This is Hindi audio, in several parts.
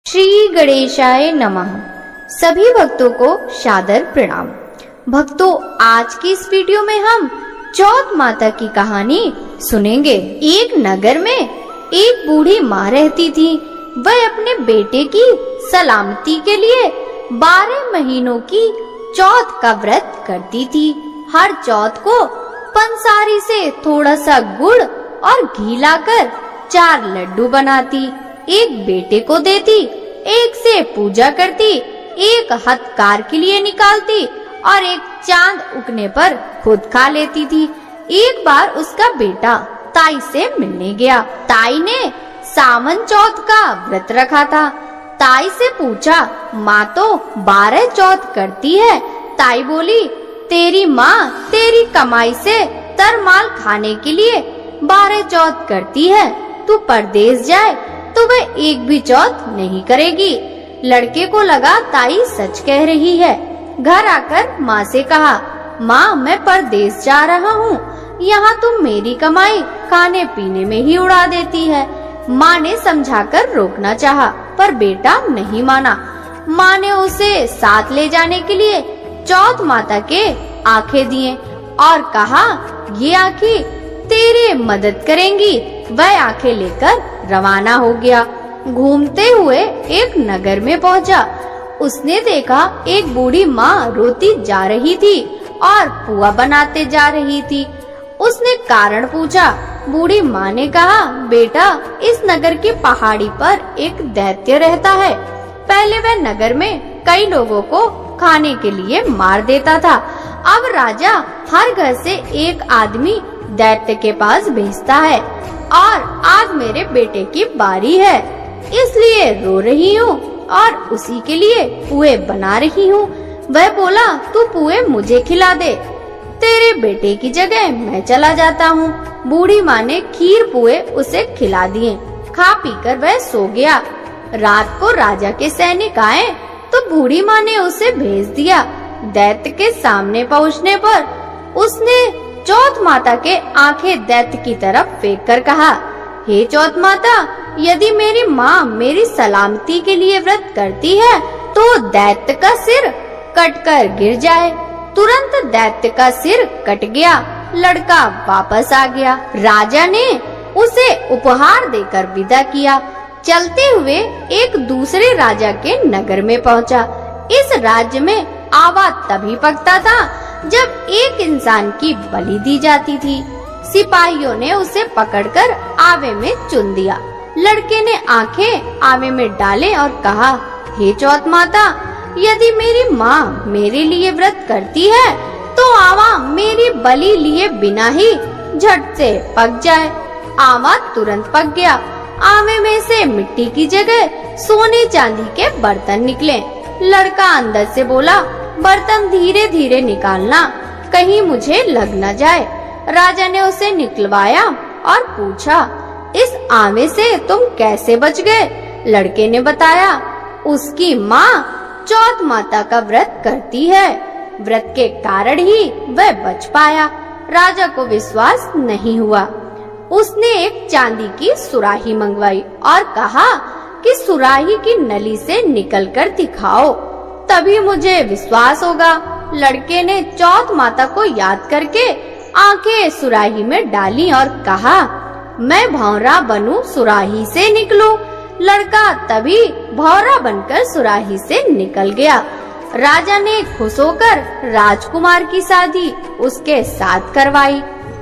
श्री गणेशाय नमः। सभी भक्तों को सादर प्रणाम। भक्तों, आज की इस वीडियो में हम चौथ माता की कहानी सुनेंगे। एक नगर में एक बूढ़ी माँ रहती थी। वह अपने बेटे की सलामती के लिए 12 महीनों की चौथ का व्रत करती थी। हर चौथ को पंसारी से थोड़ा सा गुड़ और घी लाकर 4 लड्डू बनाती, एक बेटे को देती, एक से पूजा करती, एक हथकार के लिए निकालती और एक चांद उगने पर खुद खा लेती थी। एक बार उसका बेटा ताई से मिलने गया। ताई ने सावन चौथ का व्रत रखा था। ताई से पूछा, माँ तो 12 चौथ करती है। ताई बोली, तेरी माँ तेरी कमाई से तरमाल खाने के लिए 12 चौथ करती है। तू परदेश जाए तो वह एक भी चौथ नहीं करेगी। लड़के को लगा ताई सच कह रही है। घर आकर माँ से कहा, माँ मैं परदेश जा रहा हूँ, यहाँ तुम मेरी कमाई खाने पीने में ही उड़ा देती है। माँ ने समझाकर रोकना चाहा, पर बेटा नहीं माना। माँ ने उसे साथ ले जाने के लिए चौथ माता के आंखें दिए और कहा, ये आंखें तेरे मदद करेंगी। वह आंखें लेकर रवाना हो गया। घूमते हुए एक नगर में पहुंचा। उसने देखा एक बूढ़ी माँ रोती जा रही थी और पुआ बनाते जा रही थी। उसने कारण पूछा। बूढ़ी माँ ने कहा, बेटा इस नगर की पहाड़ी पर एक दैत्य रहता है। पहले वह नगर में कई लोगों को खाने के लिए मार देता था। अब राजा हर घर से एक आदमी दैत्य के पास भेजता है और आज मेरे बेटे की बारी है, इसलिए रो रही हूँ और उसी के लिए पुए बना रही हूँ। वह बोला, तू पुए मुझे खिला दे, तेरे बेटे की जगह मैं चला जाता हूँ। बूढ़ी माँ ने खीर पुए उसे खिला दिए। खा पीकर वह सो गया। रात को राजा के सैनिक आए तो बूढ़ी माँ ने उसे भेज दिया। दैत्य के सामने पहुँचने पर उसने चौथ माता के आंखें दैत्य की तरफ फेंक कर कहा, हे चौथ माता, यदि मेरी माँ मेरी सलामती के लिए व्रत करती है तो दैत्य का सिर कटकर गिर जाए। तुरंत दैत्य का सिर कट गया। लड़का वापस आ गया। राजा ने उसे उपहार देकर विदा किया। चलते हुए एक दूसरे राजा के नगर में पहुंचा। इस राज्य में आवा तभी पकता था जब एक इंसान की बलि दी जाती थी। सिपाहियों ने उसे पकड़कर आवे में चुन दिया। लड़के ने आंखें आवे में डाले और कहा, हे चौथ माता, यदि मेरी माँ मेरे लिए व्रत करती है तो आवा मेरी बलि लिए बिना ही झट से पक जाए। आवा तुरंत पक गया। आवे में से मिट्टी की जगह सोने चांदी के बर्तन निकले। लड़का अंदर से बोला, बर्तन धीरे धीरे निकालना, कहीं मुझे लग न जाए। राजा ने उसे निकलवाया और पूछा, इस आवे से तुम कैसे बच गए? लड़के ने बताया, उसकी माँ चौथ माता का व्रत करती है, व्रत के कारण ही वह बच पाया। राजा को विश्वास नहीं हुआ। उसने एक चांदी की सुराही मंगवाई और कहा कि सुराही की नली से निकलकर दिखाओ, तभी मुझे विश्वास होगा। लड़के ने चौथ माता को याद करके आंखें सुराही में डाली और कहा, मैं भौरा बनूं, सुराही से निकलूं। लड़का तभी भौरा बनकर सुराही से निकल गया। राजा ने खुश होकर राजकुमार की शादी उसके साथ करवाई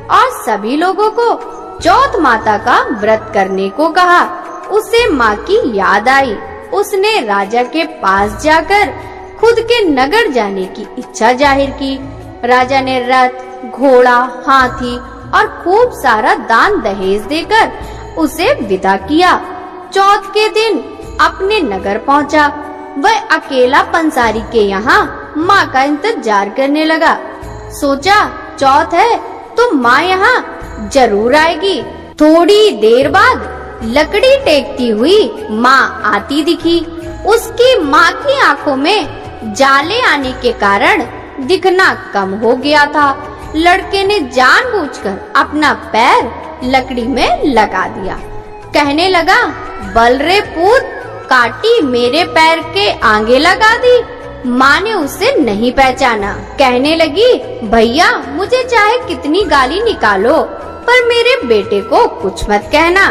और सभी लोगों को चौथ माता का व्रत करने को कहा। उसे माँ की याद आई। उसने राजा के पास जाकर खुद के नगर जाने की इच्छा जाहिर की। राजा ने रथ, घोड़ा, हाथी और खूब सारा दान दहेज देकर उसे विदा किया। चौथ के दिन अपने नगर पहुंचा। वह अकेला पंसारी के यहाँ माँ का इंतजार करने लगा। सोचा, चौथ है तो माँ यहाँ जरूर आएगी। थोड़ी देर बाद लकड़ी टेकती हुई माँ आती दिखी। उसकी माँ की आंखों में जाले आने के कारण दिखना कम हो गया था। लड़के ने जानबूझकर अपना पैर लकड़ी में लगा दिया। कहने लगा, बल रे पूत, काटी मेरे पैर के आगे लगा दी। माँ ने उसे नहीं पहचाना। कहने लगी, भैया मुझे चाहे कितनी गाली निकालो पर मेरे बेटे को कुछ मत कहना।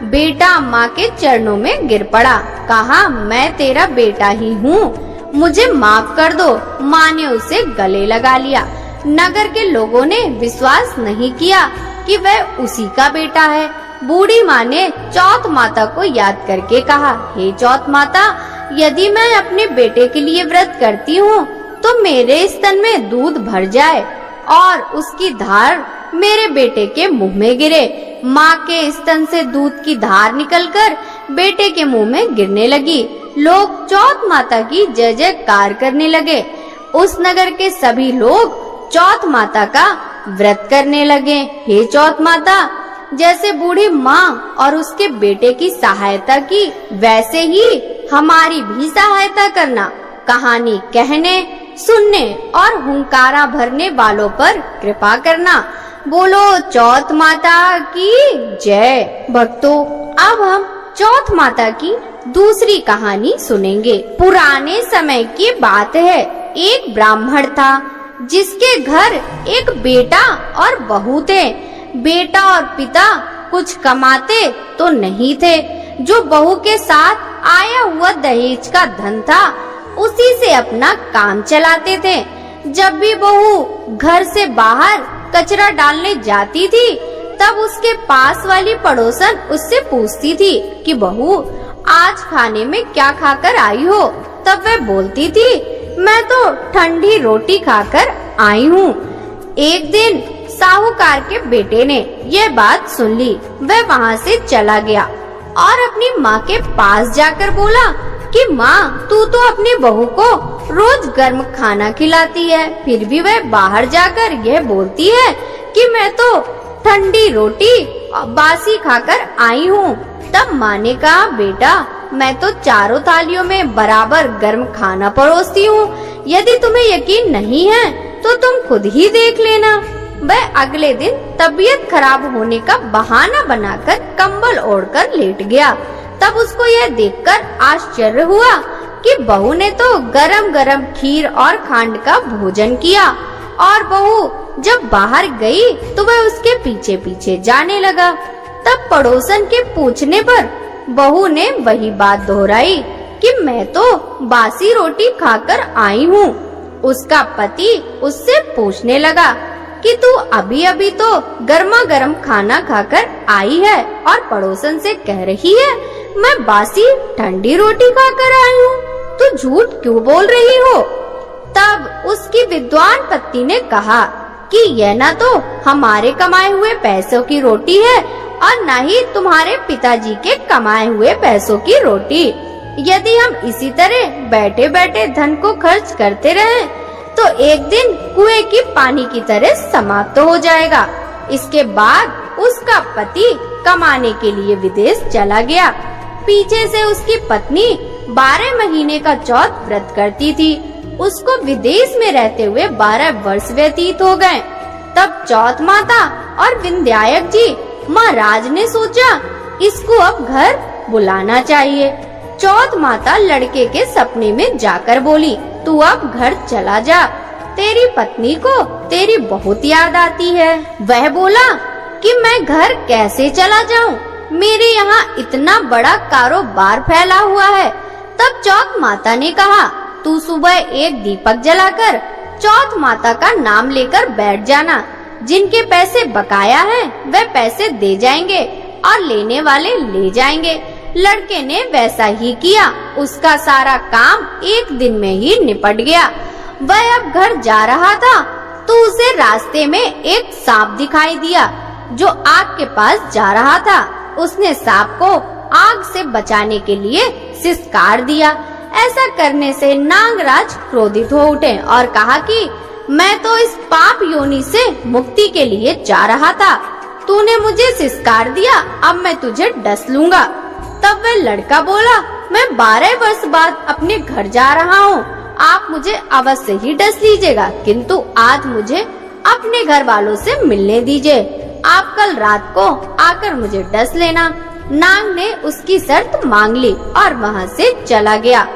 बेटा माँ के चरणों में गिर पड़ा। कहा, मैं तेरा बेटा ही हूँ, मुझे माफ कर दो। माँ ने उसे गले लगा लिया। नगर के लोगों ने विश्वास नहीं किया कि वह उसी का बेटा है। बूढ़ी माँ ने चौथ माता को याद करके कहा, हे चौथ माता, यदि मैं अपने बेटे के लिए व्रत करती हूँ तो मेरे स्तन में दूध भर जाए और उसकी धार मेरे बेटे के मुंह में गिरे। माँ के स्तन से दूध की धार निकलकर बेटे के मुंह में गिरने लगी। लोग चौथ माता की जय जयकार करने लगे। उस नगर के सभी लोग चौथ माता का व्रत करने लगे। हे चौथ माता, जैसे बूढ़ी माँ और उसके बेटे की सहायता की, वैसे ही हमारी भी सहायता करना। कहानी कहने, सुनने और हुंकारा भरने वालों पर कृपा करना। बोलो चौथ माता की जय। भक्तों, अब हम चौथ माता की दूसरी कहानी सुनेंगे। पुराने समय की बात है। एक ब्राह्मण था जिसके घर एक बेटा और बहू थे। बेटा और पिता कुछ कमाते तो नहीं थे। जो बहू के साथ आया हुआ दहेज का धन था, उसी से अपना काम चलाते थे। जब भी बहू घर से बाहर कचरा डालने जाती थी, तब उसके पास वाली पड़ोसन उससे पूछती थी कि बहू, आज खाने में क्या खाकर आई हो? तब वह बोलती थी, मैं तो ठंडी रोटी खाकर आई हूँ। एक दिन साहूकार के बेटे ने यह बात सुन ली। वह वहाँ से चला गया और अपनी माँ के पास जाकर बोला कि माँ, तू तो अपनी बहू को रोज गर्म खाना खिलाती है, फिर भी वह बाहर जाकर यह बोलती है कि मैं तो ठंडी रोटी बासी खाकर आई हूँ। तब माँ ने कहा, बेटा, मैं तो चारों थालियों में बराबर गर्म खाना परोसती हूँ। यदि तुम्हें यकीन नहीं है तो तुम खुद ही देख लेना। वह अगले दिन तबीयत खराब होने का बहाना बनाकर कंबल ओढ़कर लेट गया। तब उसको यह देखकर आश्चर्य हुआ कि बहू ने तो गरम गरम खीर और खांड का भोजन किया, और बहू जब बाहर गई तो वह उसके पीछे पीछे जाने लगा। तब पड़ोसन के पूछने पर बहू ने वही बात दोहराई कि मैं तो बासी रोटी खाकर आई हूँ। उसका पति उससे पूछने लगा कि तू अभी अभी तो गर्मा गर्म खाना खाकर आई है और पड़ोसन से कह रही है मैं बासी ठंडी रोटी खाकर आई हूँ, तू झूठ क्यों बोल रही हो? तब उसकी विद्वान पत्नी ने कहा कि यह ना तो हमारे कमाए हुए पैसों की रोटी है और न ही तुम्हारे पिताजी के कमाए हुए पैसों की रोटी। यदि हम इसी तरह बैठे बैठे धन को खर्च करते रहें तो एक दिन कुएं की पानी की तरह समाप्त हो जाएगा। इसके बाद उसका पति कमाने के लिए विदेश चला गया। पीछे से उसकी पत्नी 12 महीने का चौथ व्रत करती थी। उसको विदेश में रहते हुए 12 वर्ष व्यतीत हो गए। तब चौथ माता और विंध्यायक जी महाराज ने सोचा इसको अब घर बुलाना चाहिए। चौथ माता लड़के के सपने में जाकर बोली, तू अब घर चला जा, तेरी पत्नी को तेरी बहुत याद आती है। वह बोला कि मैं घर कैसे चला जाऊं? मेरे यहाँ इतना बड़ा कारोबार फैला हुआ है। तब चौथ माता ने कहा, तू सुबह एक दीपक जलाकर चौथ माता का नाम लेकर बैठ जाना। जिनके पैसे बकाया हैं, वह पैसे दे जाएंगे और लेने वाले ले जाएंगे। लड़के ने वैसा ही किया। उसका सारा काम एक दिन में ही निपट गया। वह अब घर जा रहा था तो उसे रास्ते में एक सांप दिखाई दिया जो आग के पास जा रहा था। उसने सांप को आग से बचाने के लिए सिसकार दिया। ऐसा करने से नागराज क्रोधित हो उठे और कहा कि मैं तो इस पाप योनि से मुक्ति के लिए जा रहा था, तूने मुझे सिसकार दिया, अब मैं तुझे डस लूंगा। तब वह लड़का बोला, मैं 12 वर्ष बाद अपने घर जा रहा हूँ, आप मुझे अवश्य ही डस लीजिएगा, किंतु आज मुझे अपने घर वालों से मिलने दीजिए। आप कल रात को आकर मुझे डस लेना। नाग ने उसकी शर्त मांग ली और वहाँ से चला गया।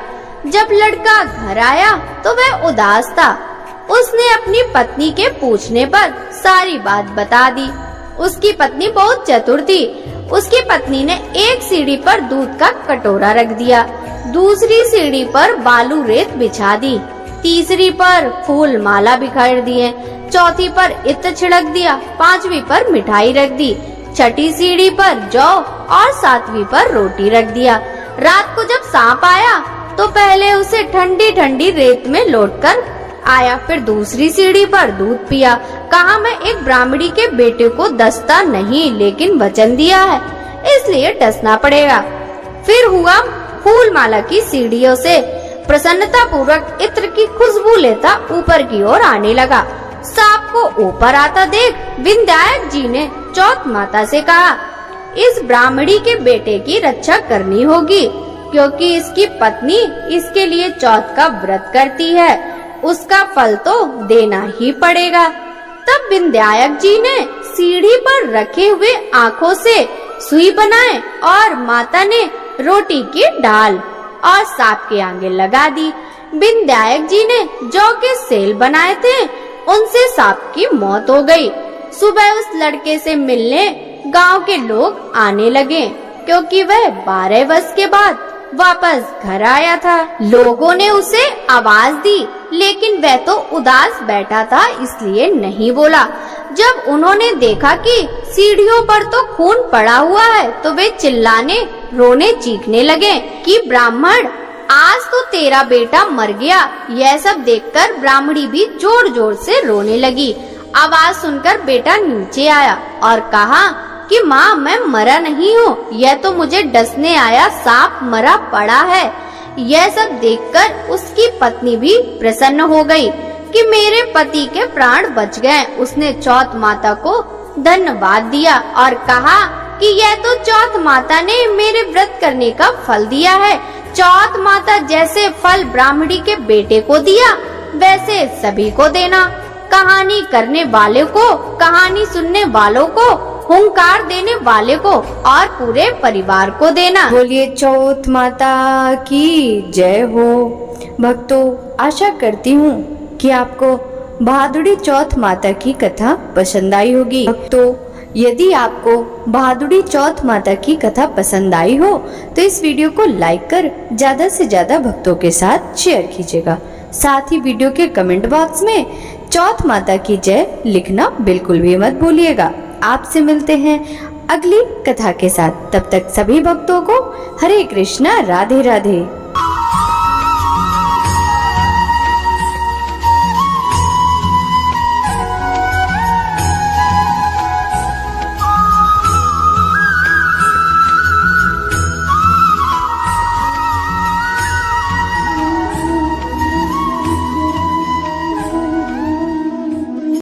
जब लड़का घर आया तो वह उदास था। उसने अपनी पत्नी के पूछने पर सारी बात बता दी। उसकी पत्नी बहुत चतुर थी। उसकी पत्नी ने एक सीढ़ी पर दूध का कटोरा रख दिया, दूसरी सीढ़ी पर बालू रेत बिछा दी, तीसरी पर फूल माला बिखेर दिए, चौथी पर इत्र छिड़क दिया, पांचवी पर मिठाई रख दी, छठी सीढ़ी पर जौ और सातवीं पर रोटी रख दिया। रात को जब सांप आया तो पहले उसे ठंडी ठंडी रेत में लौटकर आया, फिर दूसरी सीढ़ी पर दूध पिया। कहा मैं एक ब्राह्मणी के बेटे को डसता नहीं, लेकिन वचन दिया है इसलिए डसना पड़ेगा। फिर हुआ फूल माला की सीढ़ियों से प्रसन्नता पूर्वक इत्र की खुशबू लेता ऊपर की ओर आने लगा। सांप को ऊपर आता देख विंध्यायक जी ने चौथ माता से कहा, इस ब्राह्मणी के बेटे की रक्षा करनी होगी, क्योंकि इसकी पत्नी इसके लिए चौथ का व्रत करती है, उसका फल तो देना ही पड़ेगा। तब विंध्यायक जी ने सीढ़ी पर रखे हुए आँखों से सुई बनाए और माता ने रोटी की डाल और सांप के आगे लगा दी। विंध्यायक जी ने जौ के सेल बनाए थे, उनसे सांप की मौत हो गई। सुबह उस लड़के से मिलने गांव के लोग आने लगे, क्योंकि वह 12 वर्ष के बाद वापस घर आया था। लोगों ने उसे आवाज दी, लेकिन वह तो उदास बैठा था, इसलिए नहीं बोला। जब उन्होंने देखा कि सीढ़ियों पर तो खून पड़ा हुआ है, तो वे चिल्लाने रोने चीखने लगे कि ब्राह्मण, आज तो तेरा बेटा मर गया। यह सब देखकर ब्राह्मणी भी जोर जोर से रोने लगी। आवाज सुनकर बेटा नीचे आया और कहा कि माँ, मैं मरा नहीं हूँ, यह तो मुझे डसने आया सांप मरा पड़ा है। यह सब देखकर उसकी पत्नी भी प्रसन्न हो गई कि मेरे पति के प्राण बच गए। उसने चौथ माता को धन्यवाद दिया और कहा कि यह तो चौथ माता ने मेरे व्रत करने का फल दिया है। चौथ माता जैसे फल ब्राह्मणी के बेटे को दिया, वैसे सभी को देना। कहानी करने वाले को, कहानी सुनने वालों को, हुंकार देने वाले को और पूरे परिवार को देना। बोलिए चौथ माता की जय हो। भक्तों, आशा करती हूँ कि आपको भादुड़ी चौथ माता की कथा पसंद आई होगी। भक्तों, यदि आपको भादुड़ी चौथ माता की कथा पसंद आई हो तो इस वीडियो को लाइक कर ज्यादा से ज्यादा भक्तों के साथ शेयर कीजिएगा। साथ ही वीडियो के कमेंट बॉक्स में चौथ माता की जय लिखना बिल्कुल भी मत भूलिएगा। आपसे मिलते हैं अगली कथा के साथ। तब तक सभी भक्तों को हरे कृष्णा, राधे राधे।